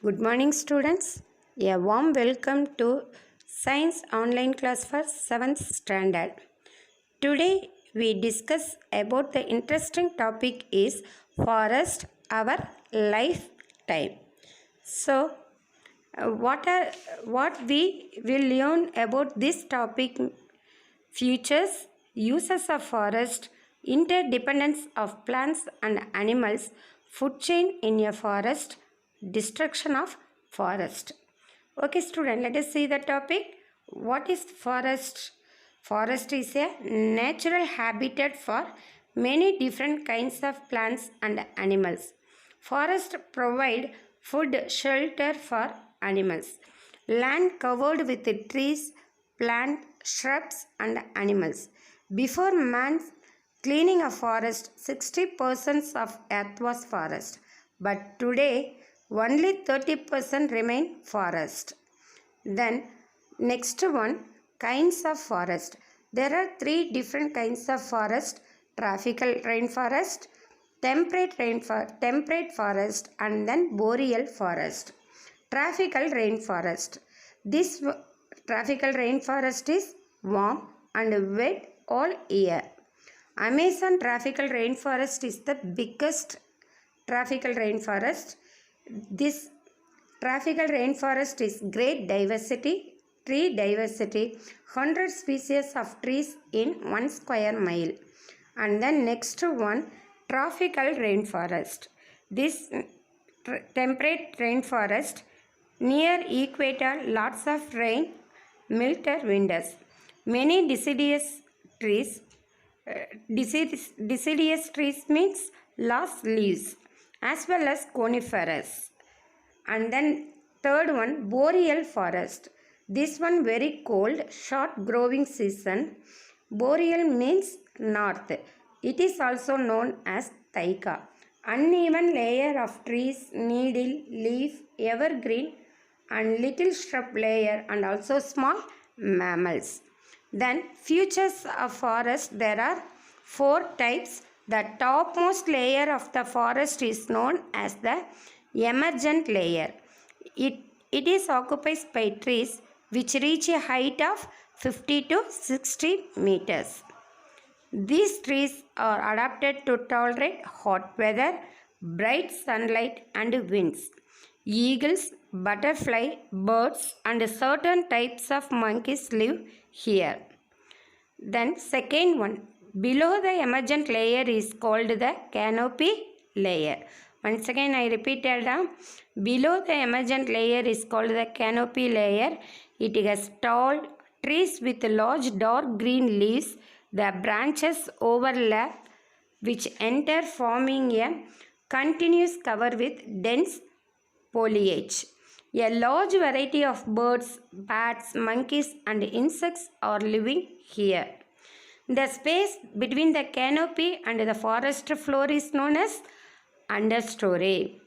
Good morning, students. A warm welcome to Science online class for 7th standard. Today we discuss about the interesting topic is forest, our lifetime. So, what we will learn about this topic: futures, uses of forest, interdependence of plants and animals, food chain in a forest, destruction of forest. Okay, student, let us see the topic. What is forest? Forest is a natural habitat for many different kinds of plants and animals. Forests provide food, shelter for animals. Land covered with trees, plants, shrubs and animals. Before man cleaning a forest, 60% of earth was forest. But today, only 30% remain forest. Then, next one, kinds of forest. There are three different kinds of forest: tropical rainforest, temperate forest, and then boreal forest. Tropical rainforest. This tropical rainforest is warm and wet all year. Amazon tropical rainforest is the biggest tropical rainforest. This tropical rainforest is great diversity, tree diversity, 100 species of trees in 1 square mile. And then next one, tropical rainforest. This temperate rainforest near equator, lots of rain, milder winters. Many deciduous trees. Deciduous trees means lost leaves, as well as coniferous. And then third one, boreal forest. This one very cold, short growing season. Boreal means north. It is also known as taiga. Uneven layer of trees, needle, leaf, evergreen and little shrub layer and also small mammals. Then features of forest, there are 4 types. The topmost layer of the forest is known as the emergent layer. It is occupied by trees which reach a height of 50 to 60 meters. These trees are adapted to tolerate hot weather, bright sunlight and winds. Eagles, butterfly, birds and certain types of monkeys live here. Then second one, below the emergent layer is called the canopy layer. Once again I repeated, below the emergent layer is called the canopy layer. It has tall trees with large dark green leaves. The branches overlap which enter forming a continuous cover with dense foliage. A large variety of birds, bats, monkeys and insects are living here. The space between the canopy and the forest floor is known as understory.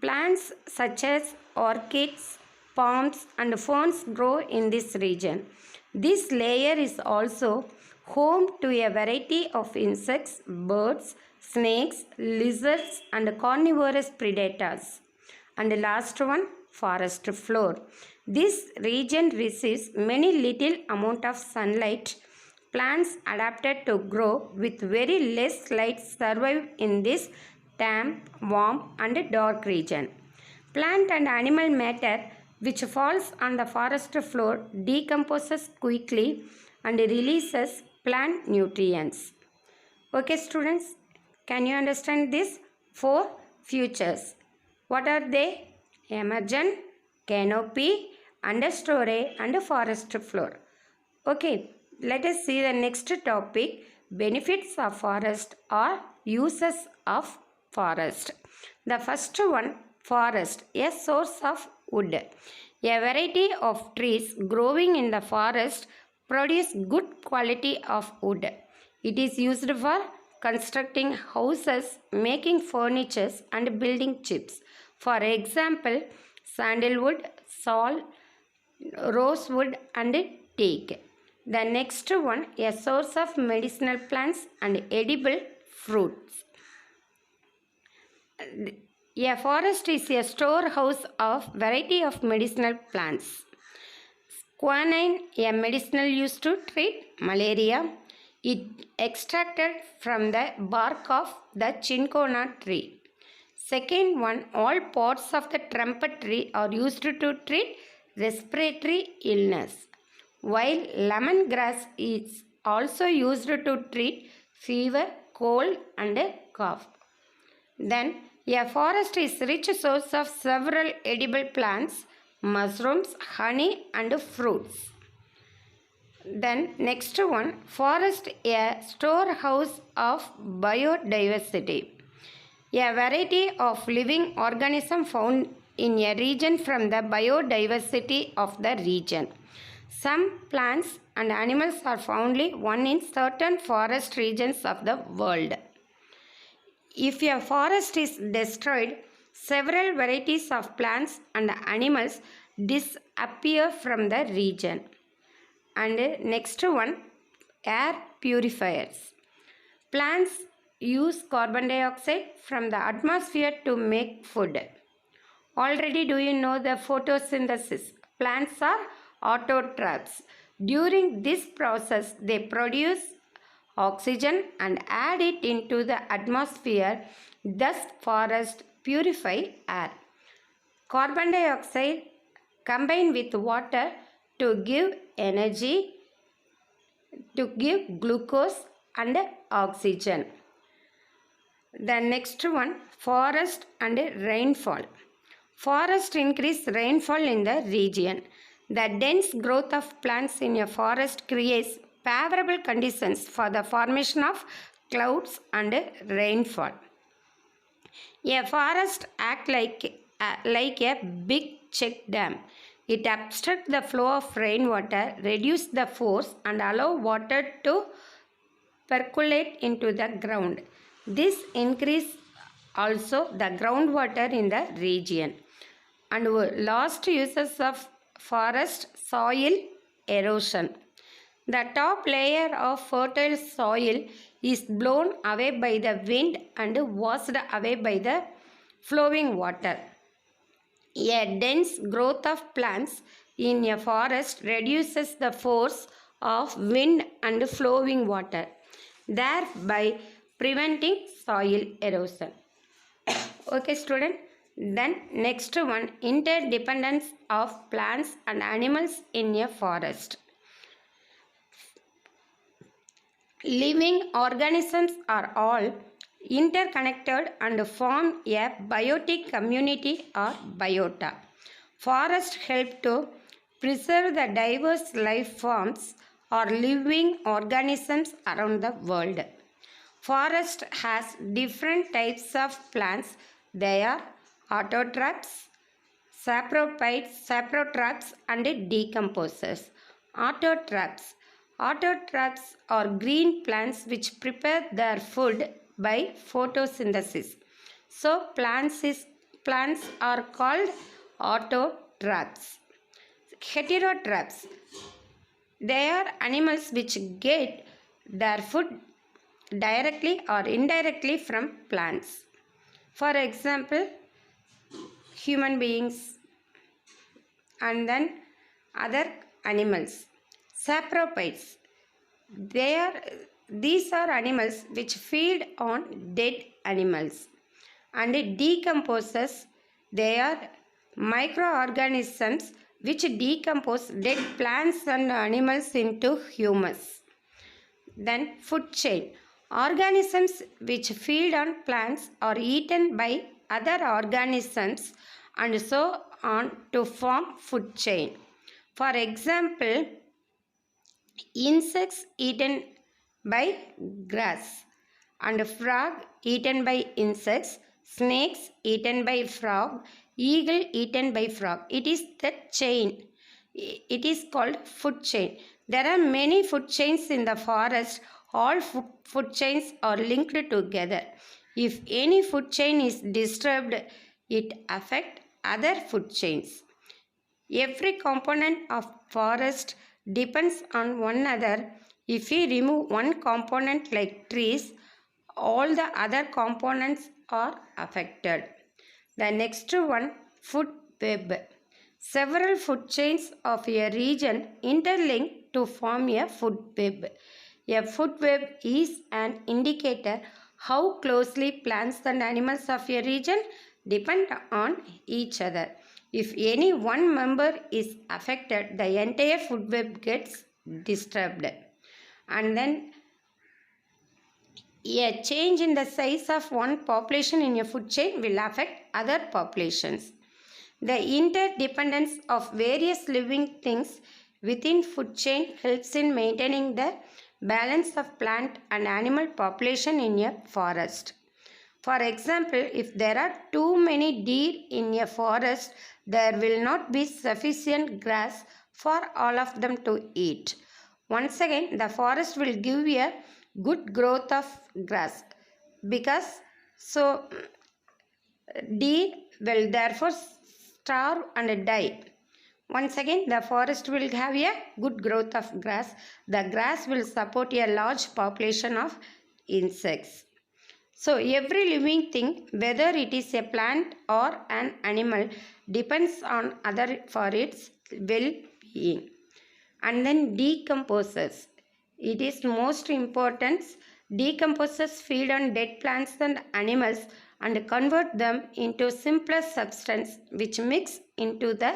Plants such as orchids, palms and ferns grow in this region. This layer is also home to a variety of insects, birds, snakes, lizards and carnivorous predators. And the last one, forest floor. This region receives many little amount of sunlight. Plants adapted to grow with very less light survive in this damp, warm and dark region. Plant and animal matter which falls on the forest floor decomposes quickly and releases plant nutrients. Okay students, can you understand this? 4 features. What are they? Emergent, canopy, understory and forest floor. Okay, let us see the next topic: benefits of forest or uses of forest. The first one, forest, a source of wood. A variety of trees growing in the forest produce good quality of wood. It is used for constructing houses, making furniture and building chips. For example, sandalwood, sal, rosewood and teak. The next one, a source of medicinal plants and edible fruits. A forest is a storehouse of variety of medicinal plants. Quinine, a medicinal used to treat malaria. It extracted from the bark of the cinchona tree. Second one, all parts of the trumpet tree are used to treat respiratory illness, while lemongrass is also used to treat fever, cold and cough. Then, a forest is rich source of several edible plants, mushrooms, honey and fruits. Then next one, forest a storehouse of biodiversity. A variety of living organisms found in a region from the biodiversity of the region. Some plants and animals are found only in certain forest regions of the world. If a forest is destroyed, several varieties of plants and animals disappear from the region. And next one, air purifiers. Plants use carbon dioxide from the atmosphere to make food. Already do you know the photosynthesis? Plants are autotrophs. During this process, they produce oxygen and add it into the atmosphere. Thus, forests purify air. Carbon dioxide combine with water to give energy, to give glucose and oxygen. The next one, forest and rainfall. Forest increase rainfall in the region. The dense growth of plants in a forest creates favorable conditions for the formation of clouds and rainfall. A forest acts like a big check dam. It obstructs the flow of rainwater, reduces the force and allows water to percolate into the ground. This increases also the groundwater in the region. And last uses of forest, soil erosion. The top layer of fertile soil is blown away by the wind and washed away by the flowing water. A dense growth of plants in a forest reduces the force of wind and flowing water, thereby preventing soil erosion. Okay, student. Then next one, interdependence of plants and animals in a forest. Living organisms are all interconnected and form a biotic community or biota. Forests help to preserve the diverse life forms or living organisms around the world. Forest has different types of plants. They are Autotrophs, Saprotrophs and Decomposers. Autotrophs. Autotrophs are green plants which prepare their food by photosynthesis. So plants are called autotrophs. Heterotrophs. They are animals which get their food directly or indirectly from plants. For example, human beings and then other animals. Saprotrophs. These are animals which feed on dead animals. And decomposers, they are microorganisms which decompose dead plants and animals into humus. Then food chain. Organisms which feed on plants are eaten by other organisms and so on to form food chain. For example, insects eaten by grass and frog eaten by insects, snakes eaten by frog, eagle eaten by frog. It is the chain. It is called food chain. There are many food chains in the forest. All food chains are linked together. If any food chain is disturbed, it affects other food chains. Every component of forest depends on one another. If we remove one component like trees, all the other components are affected. The next one, food web. Several food chains of a region interlink to form a food web. A food web is an indicator how closely plants and animals of a region depend on each other. If any one member is affected, the entire food web gets disturbed. And then a change in the size of one population in a food chain will affect other populations. The interdependence of various living things within food chain helps in maintaining the balance of plant and animal population in a forest. For example, if there are too many deer in a forest, there will not be sufficient grass for all of them to eat. Once again, the forest will give a good growth of grass because deer will therefore starve and die. Once again, the forest will have a good growth of grass. The grass will support a large population of insects. So, every living thing, whether it is a plant or an animal, depends on other for its well-being. And then decomposers. It is most important. Decomposers feed on dead plants and animals and convert them into simpler substance which mix into the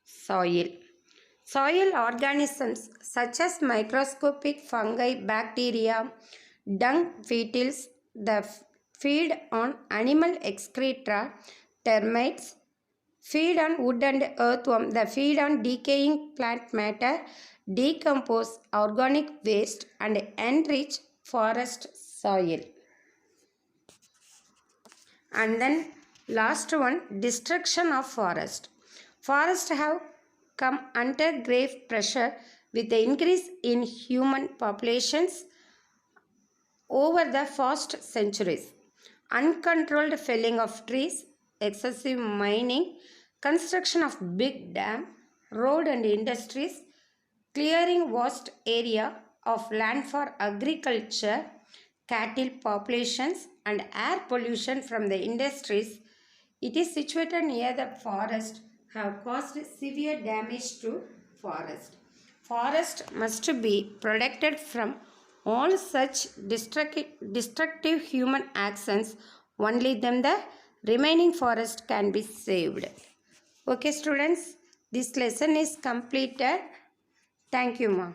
soil. Soil organisms such as microscopic fungi, bacteria, dung beetles, the feed on animal excreta, termites, feed on wood and earthworm, the feed on decaying plant matter, decompose organic waste and enrich forest soil. And then last one, destruction of forest. Forests have come under grave pressure with the increase in human populations over the past centuries. Uncontrolled felling of trees, excessive mining, construction of big dam, road and industries, clearing vast area of land for agriculture, cattle populations and air pollution from the industries. It is situated near the forest have caused severe damage to forest. Forest must be protected from all such destructive human actions. Only then the remaining forest can be saved. Okay students, this lesson is completed. Thank you, ma.